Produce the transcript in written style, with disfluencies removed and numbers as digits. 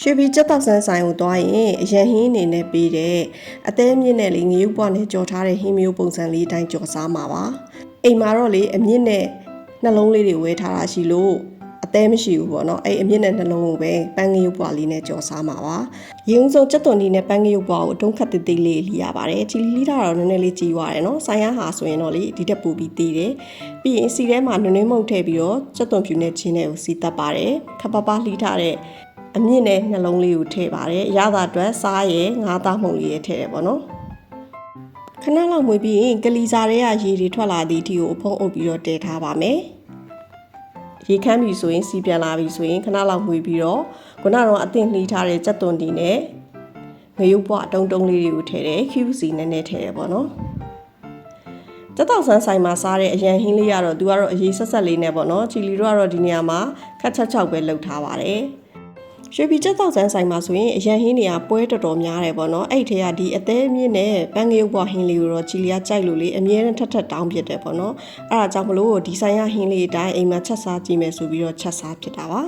ရွှေပြည်ကျက်တောက်ဆန်းဆိုင်ကိုသွားရင်အရန်ဟင်းအနေနဲ့ပေးတဲ့အသေးအမြင့်နဲ့လေငရုပ်ပွားနဲ့ကြော်ထားတဲ့ဟင်းမျိုးပုံစံလေးအတိုင်းကြော်စားမှာပါအိမ်မှာတော့လေအမြင့်နဲ့နှလုံးလေးတွေဝဲထားတာရှိလို့အသေးမရှိဘူးပေါ့နော်အဲ့အမြင့်နဲ့နှလုံးကိုပဲပန်းငရုပ်ပွားလေးနဲ့ကြော်စားမှာပါရေဦးစုံကျက်သွန်ဒီနဲ့ပန်းငရုပ်ပွားကိုအတုံးခတ်သေးလေးလီရပါတယ်ချီလီတာတော့နည်းနည်းလေးကြီးသွားတယ်နော်ဆိုင်ရဟာဆိုရင်တော့လေဒီတက်ပူပြီးသေးတယ်ပြီးရင်စီထဲမှာနွေးမုတ်ထည့်ပြီးတော့ကျက်သွန်ဖြူနဲ့ချင်းနဲ့ကိုစီတက်ပါတယ်ခပ်ပပလှီးထားတဲ့အမြင့်နဲ့နှလုံးလေးကိုထည့်ပါတယ်ရတာအတွက်စားရဲငါးသားမှုန်လေးရထည့်တယ်ပေါ့နော်ခဏလောက်မွေးပြီးရင်ကလီစာတွေကရေတွေထွက်လာသည့်အထိကိုအဖုံးအုပ်ပြီးတော့တည်ထားပါမယ်ရေခမ်းပြီဆိုရင်စီပြန်လာပြီဆိုရင်ခဏလောက်မွေးပြီးတော့ခုနကတော့အသင့်လှီးထားတဲ့ကြက်သွန်ဒီနဲ့ငရုပ်ပွားအတုံးတုံးလေးတွေကိုထည့်တယ် QC နည်းနည်းထည့်တယ်ပေါ့နော်ကျက်တောက်ဆန်းဆိုင်မှာစားတဲ့အရန်ဟင်းလေးကတော့သူကတော့အရေးဆက်ဆက်လေးနဲ့ပေါ့နော်ချီလီတို့ကတော့ဒီနေရာမှာခက်ချက်ချောက်ပဲလှုပ်ထားပါတယ်ရွှေပြည်ကျက်တောက်ဆန်းဆိုင်မှာဆိုရင်အရန်ဟင်းတွေကပွဲတော်တော်များတယ်ပေါ့နော်အဲ့ထဲကဒီအသေးအမြင့်နဲ့ပန်းငရုပ်ပွားဟင်းလေးကိုတော့ချီလီကကြိုက်လို့လေအမြဲတမ်းထက်တောင်းဖြစ်တယ်ပေါ့နော်အဲ့ဒါကြောင့်မလို့ဒီဆိုင်ရဟင်းလေးအတိုင်းအိမ်မှာချက်စားကြည့်မယ်ဆိုပြီးတော့ချက်စားဖြစ်တာပါ